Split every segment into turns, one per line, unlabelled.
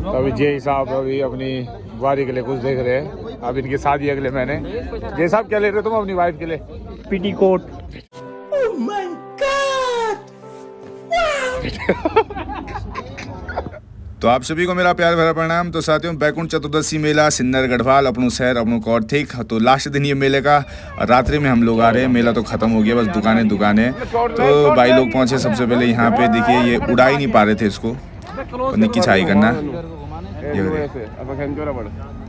तो अभी जय साहब अभी अपनी वारी के लिए कुछ देख रहे हैं। अब इनकी शादी अगले महीने। जय साहब क्या ले रहे हो तुम अपनी वाइफ के लिए?
पेटीकोट।
तो आप सभी को मेरा प्यार भरा प्रणाम। तो साथियों, बैकुंठ चतुर्दशी मेला सिन्नर गढ़वाल अपनों शहर अपनों कौरथिक। तो लास्ट दिन ये मेले का, रात्रि में हम लोग आ रहे हैं। मेला तो खत्म हो गया, बस दुकानें। तो भाई लोग पहुंचे सबसे पहले यहाँ पे। देखिए ये उड़ा ही नहीं पा रहे थे इसको, पत्नी की छाई करना।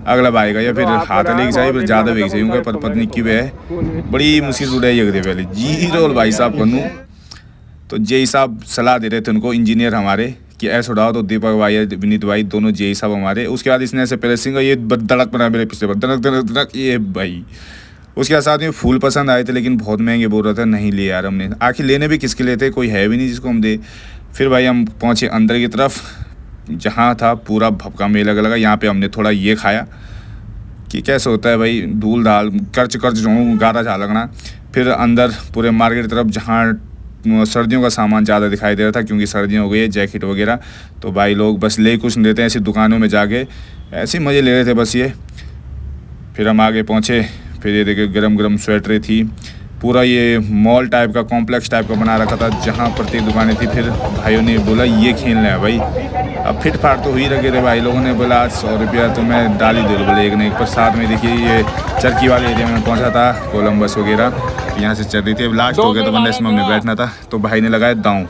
अगला भाई का या फिर हाथ लेके चाहिए, फिर ज़्यादा वेग चाहिए पर पत्नी की वे बड़ी मुसीबत उड़ाई ये पहले जी रोल भाई साहब करूँ। तो जय साहब सलाह दे रहे थे उनको, इंजीनियर हमारे, कि ऐसा उड़ाओ। तो दीपक भाई विनीत भाई दोनों जय साहब हमारे। उसके बाद इसने ऐसे पहले सिंगर ये धड़क बना मेरे पीछे धड़क ये भाई। उसके बाद साथ में फूल पसंद आए थे लेकिन बहुत महंगे बोल रहा था, नहीं लिए यार हमने। आखिर लेने भी किसके लिए थे, कोई है भी नहीं जिसको हम दे। फिर भाई हम पहुँचे अंदर की तरफ, जहाँ था पूरा भपका मेला लगा। यहाँ पे हमने थोड़ा ये खाया कि कैसे होता है भाई, धूल धाल कर्च गारा जा लगना। फिर अंदर पूरे मार्केट की तरफ, जहाँ सर्दियों का सामान ज़्यादा दिखाई दे रहा था क्योंकि सर्दियाँ हो गई है, जैकेट वगैरह। तो भाई लोग बस ले कुछ नहीं देते हैं, ऐसी दुकानों में जाके ऐसे मज़े ले रहे थे बस ये। फिर हम आगे पहुँचे, फिर ये देखिए गरम स्वेटरें थी। पूरा ये मॉल टाइप का, कॉम्प्लेक्स टाइप का बना रखा था जहाँ प्रत्येक दुकानें थी। फिर भाइयों ने बोला ये खेलना है भाई। अब फिट फाट तो हुई रखे थे भाई लोगों ने। बोला आज 100 रुपया तो मैं डाल ही दे बोले एक ने एक पर। साथ में देखिए ये चरखी वाले एरिया में पहुँचा था, कोलम्बस वगैरह यहाँ से चल रही थी। अब लास्ट हो गया तो बंदा इसमें हमने बैठना था, तो भाई ने लगाया दांव।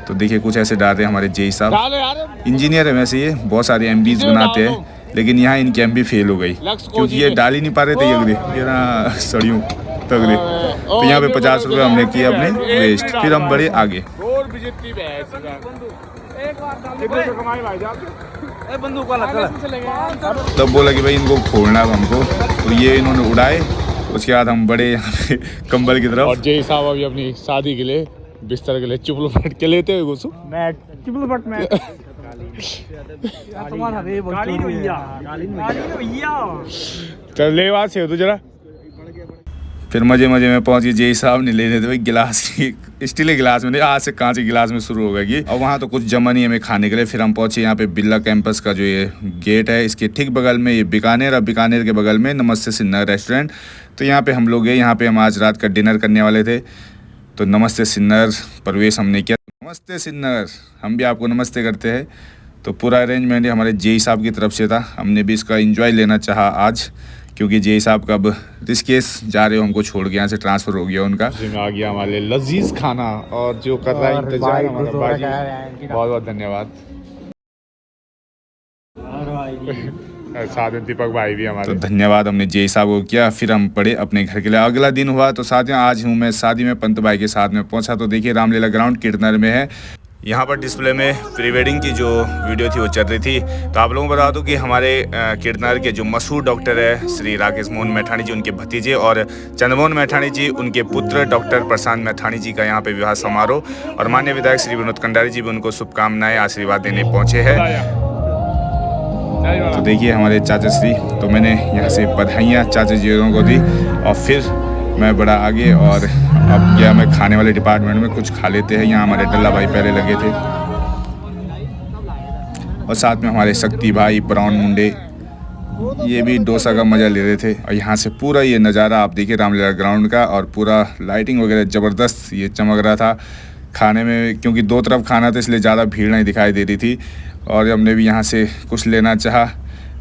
तो देखिए कुछ ऐसे डाल रहे हैं हमारे जय साहब। इंजीनियर है वैसे ये, बहुत सारे एमबीज बनाते हैं, लेकिन यहाँ इनकी एमबी फेल हो गई क्योंकि ये डाल ही नहीं पा रहे थे ये ना सड़ियों तगड़े। तो यहाँ पे 50 रुपये हमने किए अपने वेस्ट। फिर हम बढ़े आगे। तब बोला कि भाई इनको फोड़ना है हमको, तो ये इन्होंने उड़ाए। उसके बाद हम बड़े यहाँ पे कंबल की तरफ।
और जय साहब अभी अपनी शादी के लिए बिस्तर के लिए चुपलपट के लेते हुए घुसू
मैट चुपलपट में
चल ले बात से तू जरा।
फिर मजे में पहुंच गए। जय साहब ने ले लेते भाई गिलास की, स्टील के गिलास में नहीं, आज से कांच के गिलास में शुरू हो गई। और वहाँ तो कुछ जमा नहीं हमें खाने के लिए। फिर हम पहुंचे यहाँ पे बिरला कैंपस का जो ये गेट है, इसके ठीक बगल में ये बीकानेर, और बीकानेर के बगल में नमस्ते सिन्नर रेस्टोरेंट। तो यहाँ पे हम लोग गए। यहाँ पे हम आज रात का डिनर करने वाले थे। तो नमस्ते सिन्नर प्रवेश हमने किया। नमस्ते सिन्नर, हम भी आपको नमस्ते करते हैं। तो पूरा अरेंजमेंट हमारे जय साहब की तरफ से था। हमने भी इसका एंजॉय लेना चाहा आज, क्योंकि जय साहब का अब ऋषिकेश जा रहे हो, हमको छोड़ के यहाँ से ट्रांसफ़र हो गया उनका।
आ गया हमारे लजीज खाना, और जो कर रहा है इंतजार हमारा भाई, बहुत धन्यवाद। साथ में दीपक भाई भी हमारे,
तो धन्यवाद हमने जय साहब को किया। फिर हम पढ़े अपने घर के लिए। अगला दिन हुआ तो साथियों आज हूँ मैं शादी में, पंत भाई के साथ में पहुँचा। तो देखिए रामलीला ग्राउंड किरतनर में है। यहाँ पर डिस्प्ले में प्री वेडिंग की जो वीडियो थी वो चल रही थी। तो आप लोगों को बता दूं कि हमारे किरतनर के जो मशहूर डॉक्टर है श्री राकेश मोहन मैठाणी जी, उनके भतीजे, और चंद्रमोहन मैठाणी जी उनके पुत्र डॉक्टर प्रशांत मैठाणी जी का यहाँ पे विवाह समारोह। और माननीय विधायक श्री विनोद कंडारी जी भी उनको शुभकामनाएं आशीर्वाद देने पहुँचे हैं। तो देखिए हमारे चाचा श्री, तो मैंने यहाँ से बधाइयाँ चाचा जी को दी। और फिर मैं बड़ा आगे, और अब गया मैं खाने वाले डिपार्टमेंट में, कुछ खा लेते हैं। यहाँ हमारे डल्ला भाई पहले लगे थे, और साथ में हमारे शक्ति भाई ब्राउन मुंडे, ये भी डोसा का मज़ा ले रहे थे। और यहाँ से पूरा ये नज़ारा आप देखिए रामलीला ग्राउंड का, और पूरा लाइटिंग वगैरह ज़बरदस्त ये चमक रहा था। खाने में क्योंकि दो तरफ खाना था इसलिए ज़्यादा भीड़ नहीं दिखाई दे रही थी। और हमने भी यहाँ से कुछ लेना चाहा,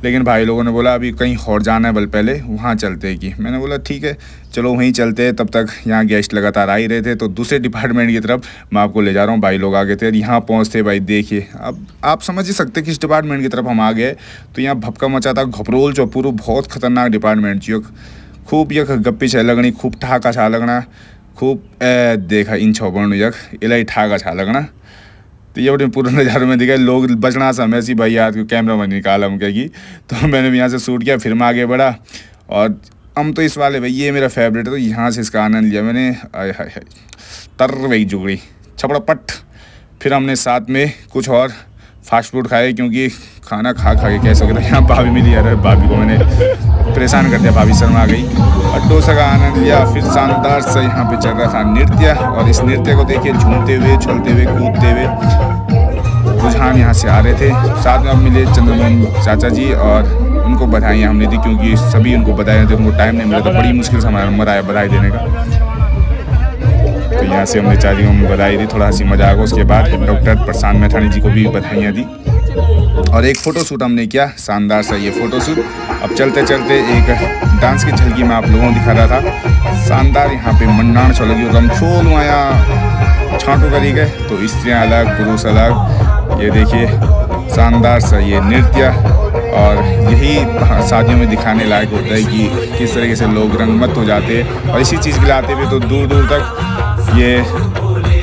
लेकिन भाई लोगों ने बोला अभी कहीं और जाना है, बल पहले वहाँ चलते हैं कि। मैंने बोला ठीक है चलो वहीं चलते हैं। तब तक यहाँ गेस्ट लगातार आ ही रहे थे। तो दूसरे डिपार्टमेंट की तरफ मैं आपको ले जा रहा हूँ। भाई लोग आगे थे, यहाँ पहुँचते भाई देखिए, अब आप समझ ही सकते किस डिपार्टमेंट की तरफ हम आ गए। तो यहाँ भपका मचा था, घपरोल चौपूरो, बहुत खतरनाक डिपार्टमेंट जी। खूब यख गप्पी छा लगनी, खूब ठाका छा लगना, खूब देखा इन छौपण यख इलाई ठाका छा लगना। तो ये बड़े पूरे नज़ारे में दिखा, लोग बचना समय ऐसी भाई यार को कैमरा में निकाला हम क्या की। तो मैंने भी यहाँ से शूट किया, फिर मैं आगे बढ़ा। और हम तो इस वाले भाई ये मेरा फेवरेट है, तो यहाँ से इसका आनंद लिया मैंने। आय हाय हाय तर वही जुगड़ी छपड़ा पट। फिर हमने साथ में कुछ और फास्ट फूड खाए, क्योंकि खाना खा के कह सकते हैं। यहाँ भाभी मिली यार, भाभी को मैंने परेशान कर दिया, भाभी शर्मा गई। और डोसा का आनंद लिया। फिर शानदार सा यहाँ पे चल रहा था नृत्य, और इस नृत्य को देखिए झूमते हुए, चलते हुए, कूदते हुए, रुझान यहाँ से आ रहे थे। साथ में अब मिले चंद्रमोहन चाचा जी और उनको बधाइयाँ हमने दी, क्योंकि सभी उनको बधाई थे, उनको टाइम नहीं मिला था, बड़ी मुश्किल से हमारा नंबर आया बधाई देने का। तो यहाँ से हमने चाची को बधाई दी, थोड़ा हंसी मजाक हो। उसके बाद डॉक्टर प्रशांत मैठानी जी को भी बधाइयाँ दी और एक फ़ोटो शूट हमने किया, शानदार सा ये फ़ोटो शूट। अब चलते चलते एक डांस की झलकी मैं आप लोगों को दिखा रहा था। शानदार यहाँ पे मंडाण चलगी, रमछोल आया छांटू करी गए, तो स्त्रियाँ अलग पुरुष अलग। ये देखिए शानदार सा ये नृत्य, और यही शादियों में दिखाने लायक होता है कि किस तरीके से लोग रंगमत हो जाते हैं। और इसी चीज़ के लिए आते हुए तो दूर दूर तक ये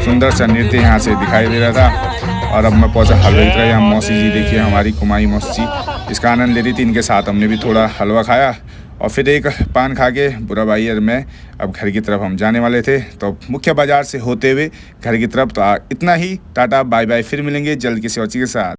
सुंदर सा नृत्य यहाँ से दिखाई दे रहा था। और अब मैं पहुंचा हलवा की तरह। यहाँ मौसी जी देखिए, हमारी कुमाई मौसी जी इसका आनंद ले रही थी, इनके साथ हमने भी थोड़ा हलवा खाया और फिर एक पान खा के बुरा भाई और मैं अब घर की तरफ हम जाने वाले थे। तो मुख्य बाज़ार से होते हुए घर की तरफ। तो इतना ही, टाटा बाय बाय, फिर मिलेंगे जल्द किसी और चीज़ के साथ।